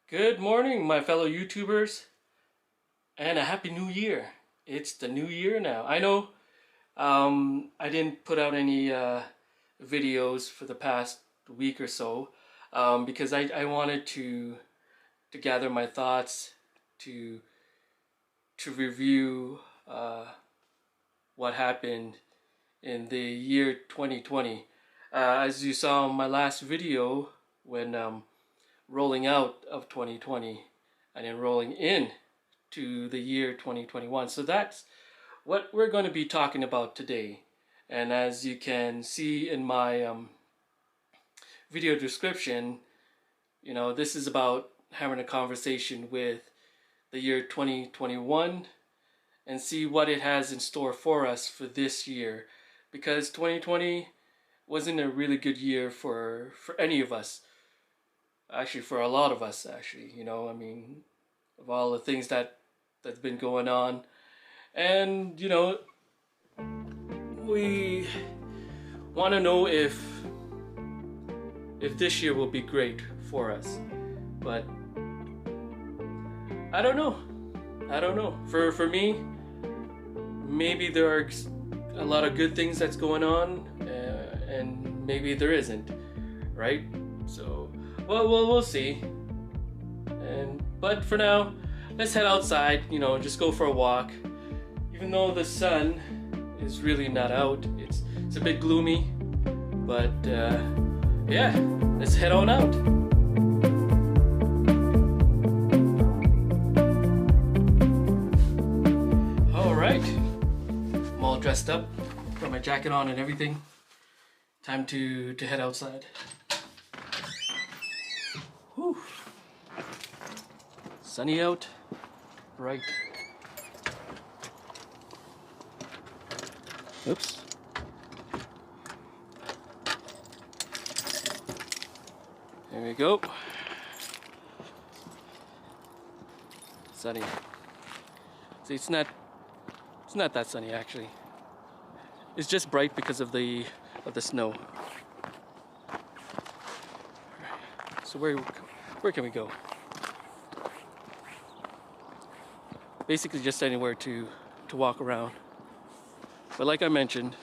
Good morning, my fellow YouTubers, and a happy new year. It's the new year now. I know I didn't put out any videos for the past week or so because I wanted to gather my thoughts, to review what happened in the year 2020. As you saw in my last video, when rolling out of 2020 and then rolling in to the year 2021. So that's what we're going to be talking about today. And as you can see in my video description, this is about having a conversation with the year 2021 and see what it has in store for us for this year, because 2020 wasn't a really good year for any of us. Actually, for a lot of us, actually, I mean, of all the things that's been going on. And we want to know if this year will be great for us. But I don't know for me, maybe there are a lot of good things that's going on, and maybe there isn't, right? So we'll see. But for now, let's head outside, just go for a walk. Even though the sun is really not out, it's a bit gloomy, but yeah, let's head on out. All right, I'm all dressed up, got my jacket on and everything. Time to head outside. Whew. Sunny out, bright. Oops. There we go. Sunny. See, it's not that sunny actually. It's just bright because of the snow. So where can we go? Basically just anywhere to walk around. But like I mentioned,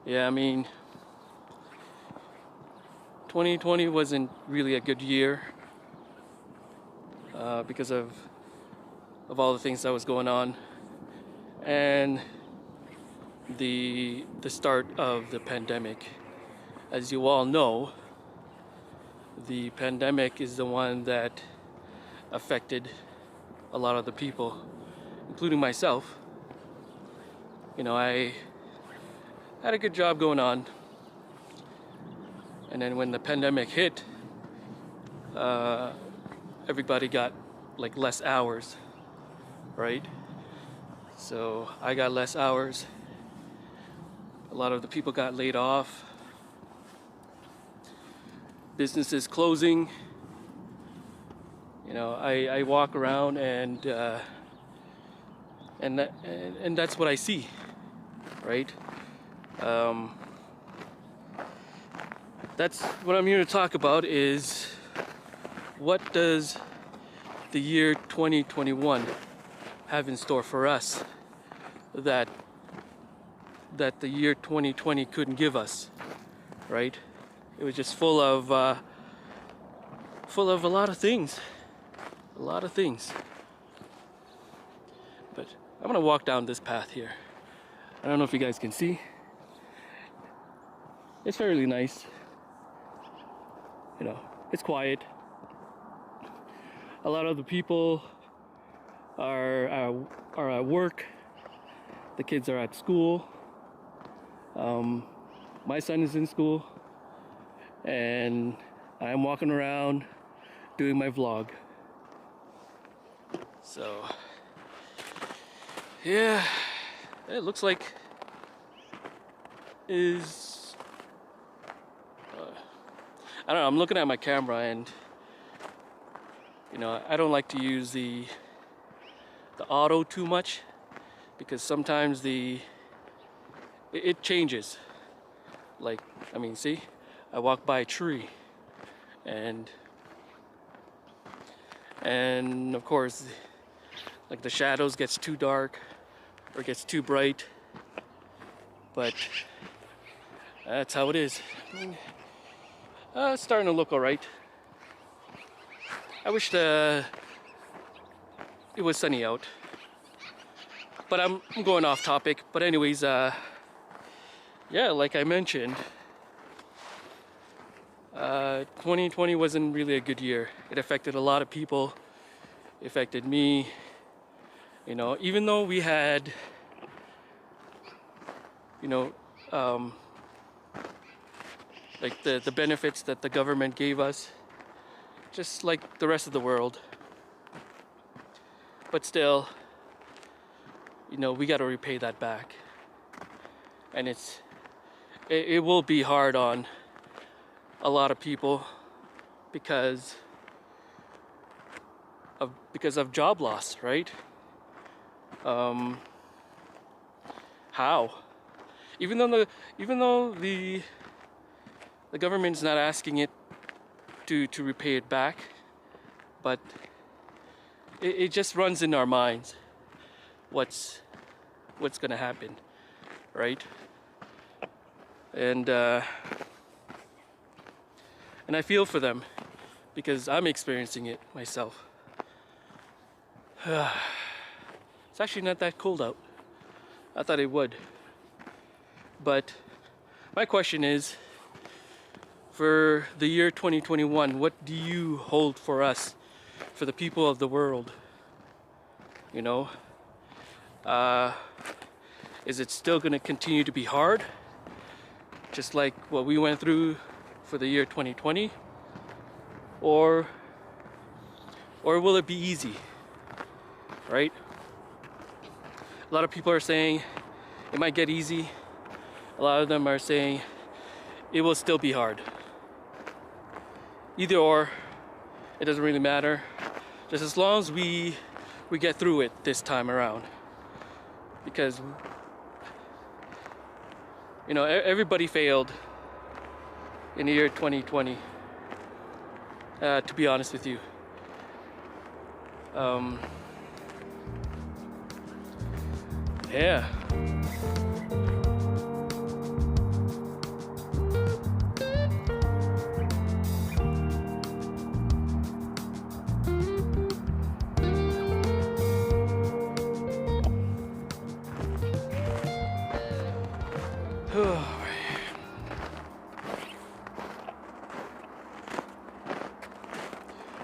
yeah, I mean, 2020 wasn't really a good year because of all the things that was going on, and the start of the pandemic. As you all know, the pandemic is the one that affected a lot of the people, including myself. I had a good job going on, and then when the pandemic hit, everybody got like less hours, right? So I got less hours. A lot of the people got laid off. Businesses closing. I walk around and that's what I see, right? That's what I'm here to talk about, is what does the year 2021 have in store for us that the year 2020 couldn't give us, right? It was just full of a lot of things. But I'm gonna walk down this path here. I don't know if you guys can see. It's fairly nice. It's quiet. A lot of the people are at work. The kids are at school. My son is in school, and I'm walking around doing my vlog. So yeah, it looks like I don't know, I'm looking at my camera, and I don't like to use the auto too much, because sometimes it changes. Like, I mean, see, I walked by a tree, and and of course, like the shadows gets too dark or gets too bright, but that's how it is. I mean, it's starting to look all right. I wish it was sunny out, but I'm going off topic. But anyways, yeah, like I mentioned, 2020 wasn't really a good year. It affected a lot of people. It affected me. You know, even though we had, you know, like the benefits that the government gave us, just like the rest of the world. But still, you know, we got to repay that back. And it will be hard on a lot of people because of job loss, right? How? Even though the government's not asking it to repay it back, but it just runs in our minds what's gonna happen, right? And I feel for them because I'm experiencing it myself. It's actually not that cold out. I thought it would. But my question is, for the year 2021, what do you hold for us, for the people of the world? You know, is it still going to continue to be hard, just like what we went through for the year 2020, or will it be easy, right? A lot of people are saying it might get easy. A lot of them are saying it will still be hard. Either or, it doesn't really matter, just as long as we get through it this time around. Because, you know, everybody failed in the year 2020, to be honest with you. Yeah.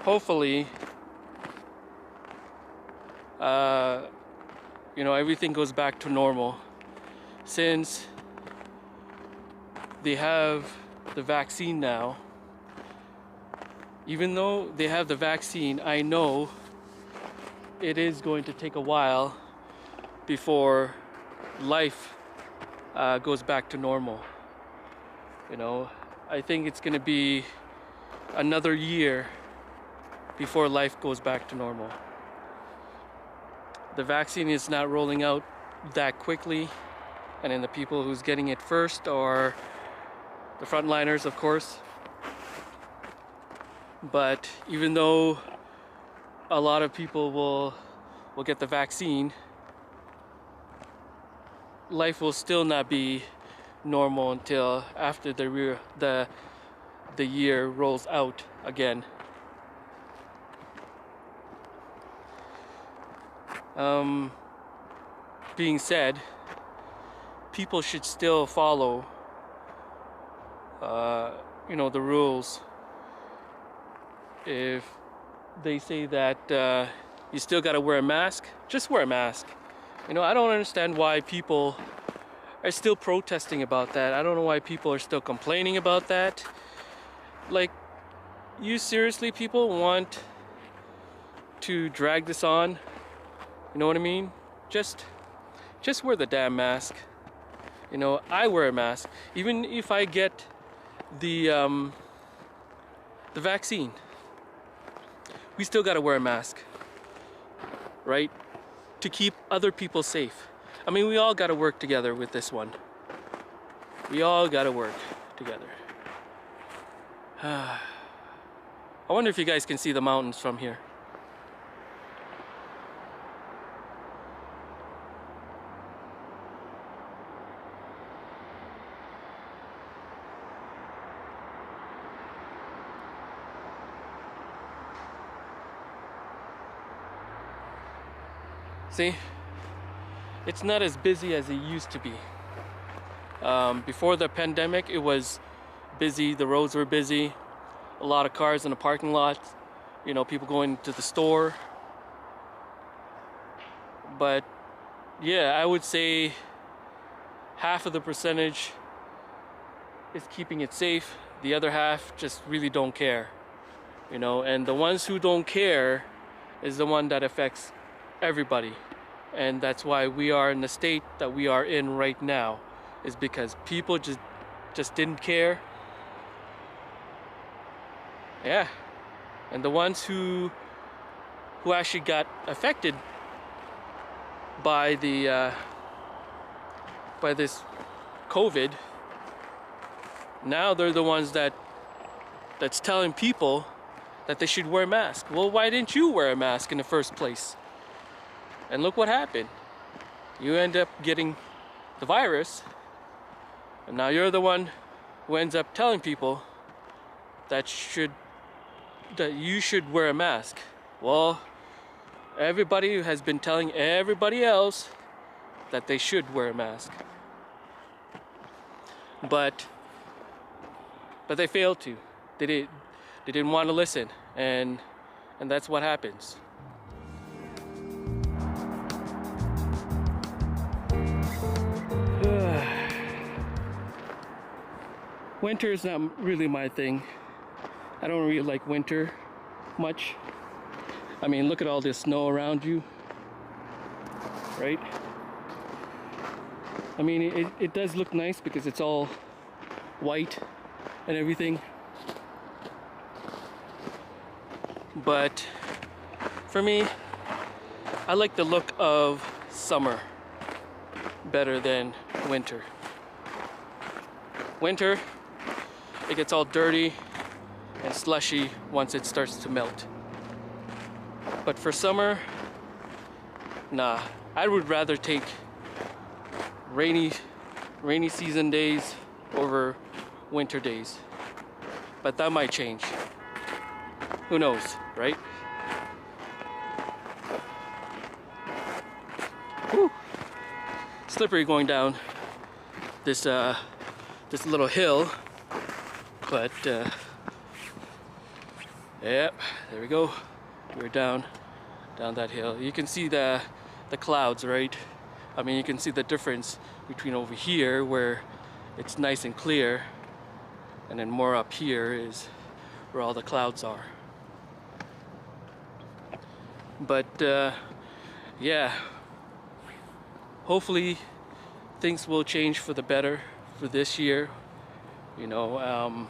Hopefully, you know, everything goes back to normal, since they have the vaccine now. Even though they have the vaccine, I know it is going to take a while before life goes back to normal. You know, I think it's going to be another year before life goes back to normal. The vaccine is not rolling out that quickly, and then the people who's getting it first are the frontliners, of course. But even though a lot of people will get the vaccine, life will still not be normal until after the year rolls out again. Being said, people should still follow, you know, the rules. If they say that you still gotta wear a mask, just wear a mask. You know, I don't understand why people are still protesting about that. I don't know why people are still complaining about that. Like, you seriously, people want to drag this on? You know what I mean? Just wear the damn mask. You know, I wear a mask even if I get the vaccine. We still gotta wear a mask, right? To keep other people safe. I mean, we all gotta work together with this one. We all gotta work together. I wonder if you guys can see the mountains from here. See, it's not as busy as it used to be. Before the pandemic, it was busy, the roads were busy, a lot of cars in the parking lot, you know, people going to the store. But yeah, I would say half of the percentage is keeping it safe, the other half just really don't care, you know, and the ones who don't care is the one that affects everybody. And that's why we are in the state that we are in right now, is because people just didn't care. Yeah, and the ones who actually got affected by the by this COVID, now they're the ones that's telling people that they should wear a mask. Well, why didn't you wear a mask in the first place? And look what happened. You end up getting the virus, and now you're the one who ends up telling people that you should wear a mask. Well, everybody has been telling everybody else that they should wear a mask. But they failed to. They didn't want to listen, and that's what happens. Winter is not really my thing. I don't really like winter much. I mean, look at all this snow around you, right? I mean, it does look nice because it's all white and everything. But for me, I like the look of summer better than winter. Winter, it gets all dirty and slushy once it starts to melt. But for summer, nah, I would rather take rainy season days over winter days. But that might change. Who knows, right? Whew. Slippery going down this little hill, but yep, there we go. We're down that hill. You can see the clouds, right? I mean, you can see the difference between over here where it's nice and clear, and then more up here is where all the clouds are. But yeah, hopefully things will change for the better for this year. You know,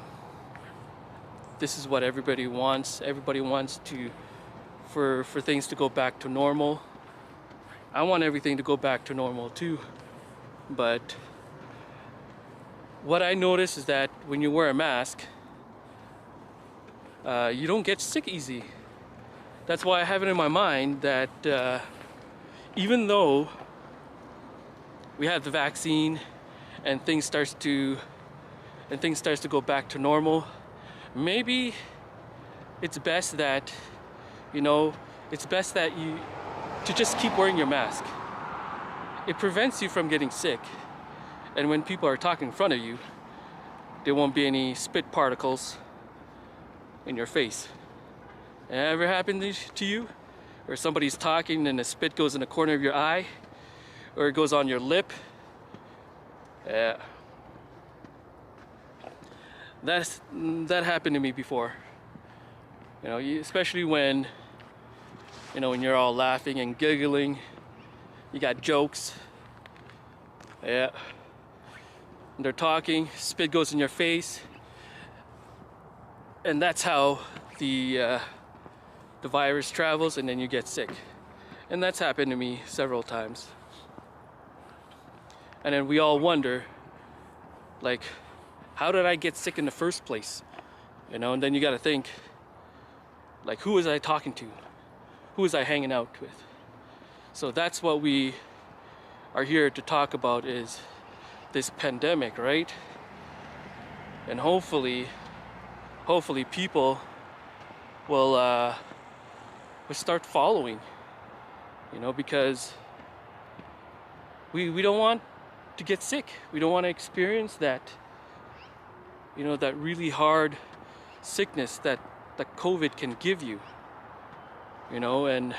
this is what everybody wants. Everybody wants for things to go back to normal. I want everything to go back to normal too. But what I notice is that when you wear a mask, you don't get sick easy. That's why I have it in my mind that even though we have the vaccine and things starts to go back to normal, maybe it's best that, you know, it's best that you to just keep wearing your mask. It prevents you from getting sick, and when people are talking in front of you, there won't be any spit particles in your face. Ever happened to you? Or somebody's talking and the spit goes in the corner of your eye, or it goes on your lip? Yeah. That happened to me before. You know, especially when, you know, when you're all laughing and giggling, you got jokes. Yeah. And they're talking, spit goes in your face, and that's how the virus travels, and then you get sick. And that's happened to me several times. And then we all wonder, like, how did I get sick in the first place? You know, and then you got to think, like, who was I talking to? Who was I hanging out with? So that's what we are here to talk about, is this pandemic, right? And hopefully people will start following, you know, because we don't want to get sick. We don't want to experience that, you know, that really hard sickness that COVID can give you, you know. And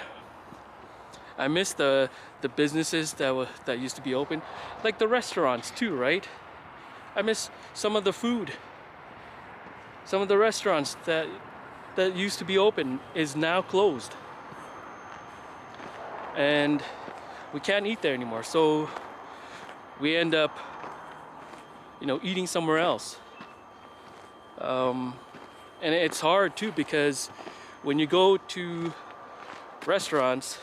I miss the businesses that used to be open, like the restaurants too, right? I miss some of the food. Some of the restaurants that used to be open is now closed, and we can't eat there anymore. So we end up, you know, eating somewhere else. And it's hard too, because when you go to restaurants,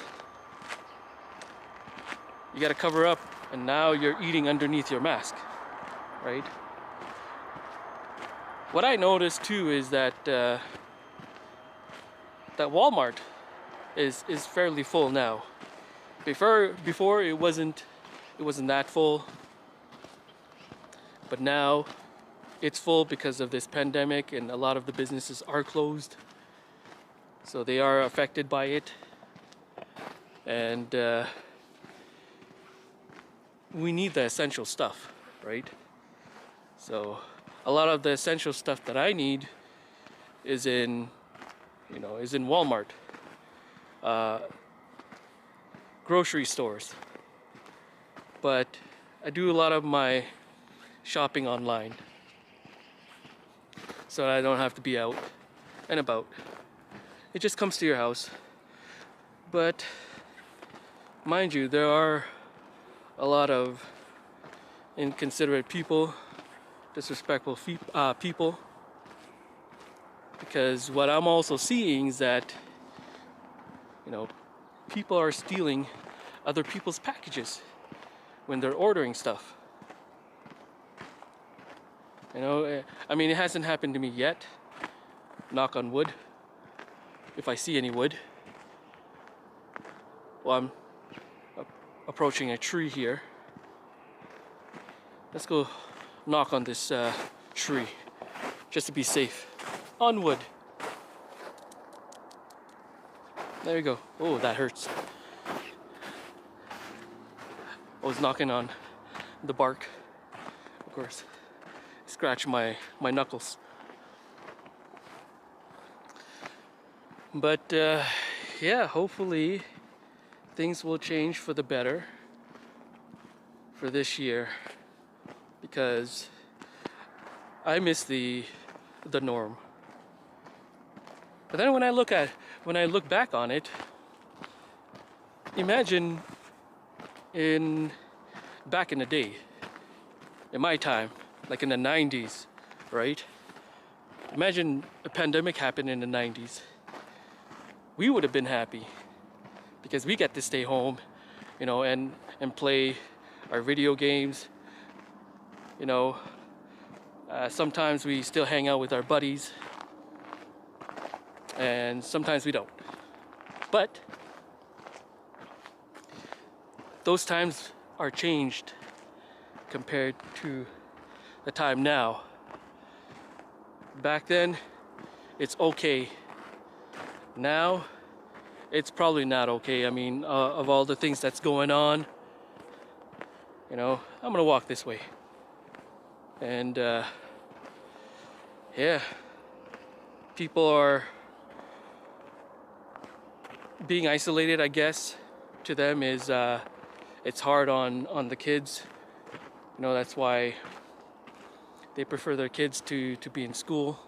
you got to cover up, and now you're eating underneath your mask, right? What I noticed too is that that Walmart is fairly full now. Before it wasn't that full, but now it's full because of this pandemic, and a lot of the businesses are closed, so they are affected by it. And we need the essential stuff, right? So a lot of the essential stuff that I need is in Walmart, grocery stores. But I do a lot of my shopping online, so I don't have to be out and about. It just comes to your house. But mind you, there are a lot of inconsiderate people, disrespectful people, because what I'm also seeing is that, you know, people are stealing other people's packages when they're ordering stuff. You know, I mean, it hasn't happened to me yet, knock on wood, if I see any wood. Well, I'm approaching a tree here. Let's go knock on this tree, just to be safe. On wood. There you go. Oh, that hurts. I was knocking on the bark, of course. Scratch my knuckles. But yeah, hopefully things will change for the better for this year, because I miss the norm. But then when I look back on it, imagine back in the day, in my time, like in the 90s, right? Imagine a pandemic happened in the 90s. We would have been happy because we get to stay home, you know, and play our video games. You know, sometimes we still hang out with our buddies, and sometimes we don't. But those times are changed compared to the time now. Back then, it's okay. Now, it's probably not okay. I mean, of all the things that's going on, you know, I'm gonna walk this way. And yeah, people are being isolated, I guess. To them is it's hard on the kids. You know, that's why they prefer their kids to be in school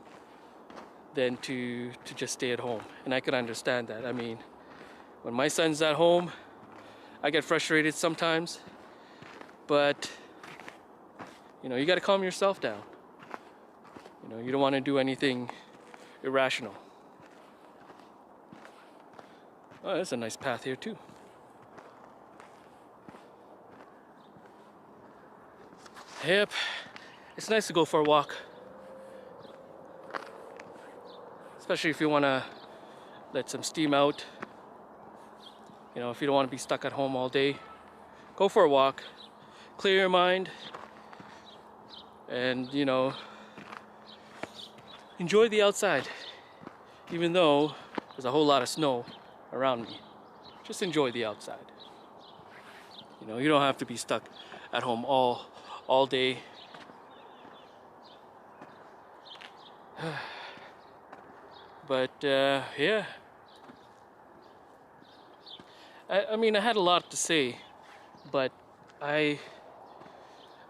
than to just stay at home. And I can understand that. I mean, when my son's at home, I get frustrated sometimes, but you know, you got to calm yourself down. You know, you don't want to do anything irrational. Oh, that's a nice path here too. Yep, it's nice to go for a walk. Especially if you want to let some steam out. You know, if you don't want to be stuck at home all day, go for a walk, clear your mind, and, you know, enjoy the outside, even though there's a whole lot of snow around me. just enjoy the outside. You know, you don't have to be stuck at home all day. But yeah, I mean, I had a lot to say, but I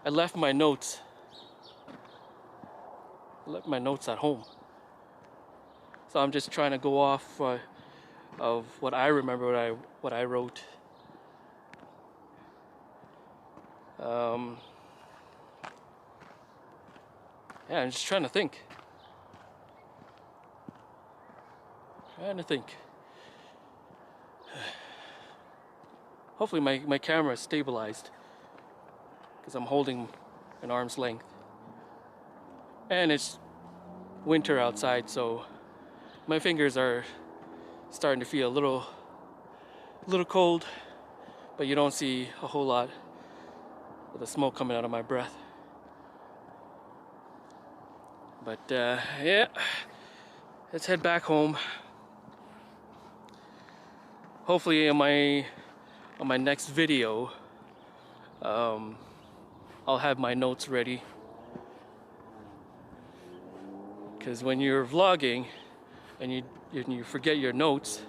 left my notes. Left my notes at home, so I'm just trying to go off of what I remember, what I wrote. Yeah, I'm just trying to think. Hopefully my camera is stabilized, because I'm holding an arm's length. And it's winter outside, so my fingers are starting to feel a little cold, but you don't see a whole lot of the smoke coming out of my breath. But yeah, let's head back home. Hopefully on my next video, I'll have my notes ready. Because when you're vlogging and you forget your notes,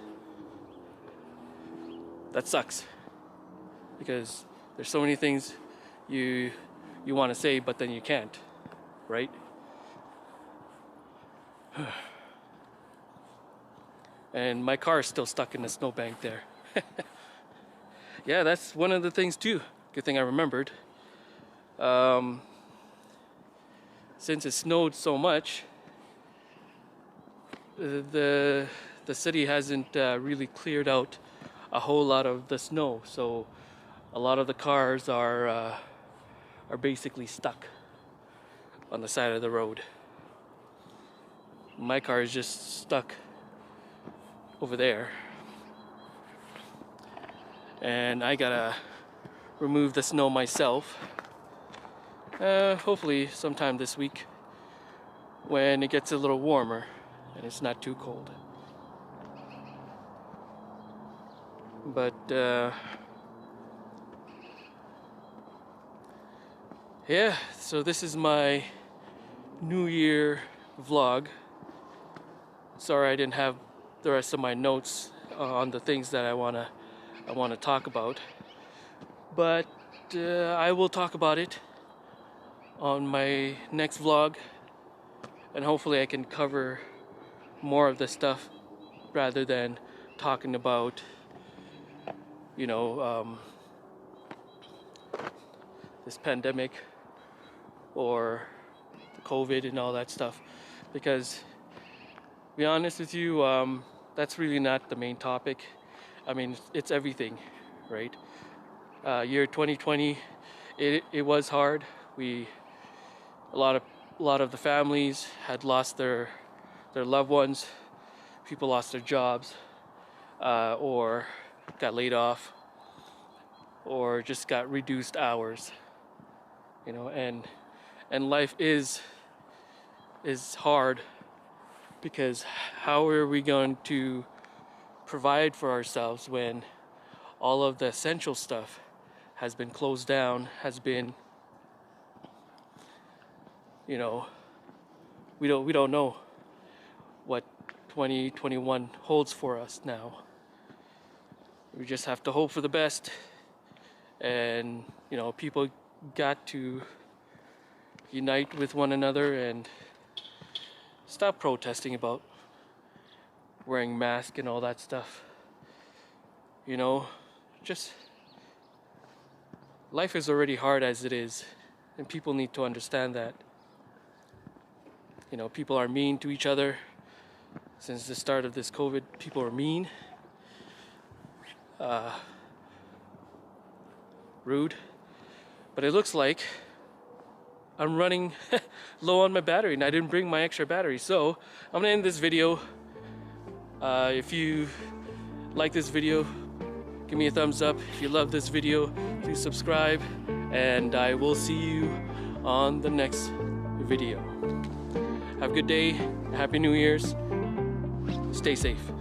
that sucks. Because there's so many things you want to say, but then you can't, right? And my car is still stuck in the snowbank there. Yeah, that's one of the things too. Good thing I remembered. Since it snowed so much, the city hasn't really cleared out a whole lot of the snow, so a lot of the cars are basically stuck on the side of the road. My car is just stuck over there, and I gotta remove the snow myself. Hopefully sometime this week when it gets a little warmer and it's not too cold. But yeah, so this is my New Year vlog. Sorry I didn't have the rest of my notes on the things that I wanna talk about, but I will talk about it on my next vlog, and hopefully I can cover more of the stuff rather than talking about, you know, this pandemic or COVID and all that stuff, because to be honest with you, that's really not the main topic. I mean, it's everything, right? Year 2020, it was hard. A lot of the families had lost their loved ones. People lost their jobs, or got laid off, or just got reduced hours. You know, and life is hard, because how are we going to provide for ourselves when all of the essential stuff has been closed down, has been, you know, we don't know what 2021 holds for us now. We just have to hope for the best, and you know, people got to unite with one another and stop protesting about wearing masks and all that stuff. You know, just life is already hard as it is, and people need to understand that. You know, people are mean to each other. Since the start of this COVID, people are mean, rude. But it looks like I'm running low on my battery, and I didn't bring my extra battery. So I'm gonna end this video. If you like this video, give me a thumbs up. If you love this video, please subscribe, and I will see you on the next video. Have a good day. Happy New Year's. Stay safe.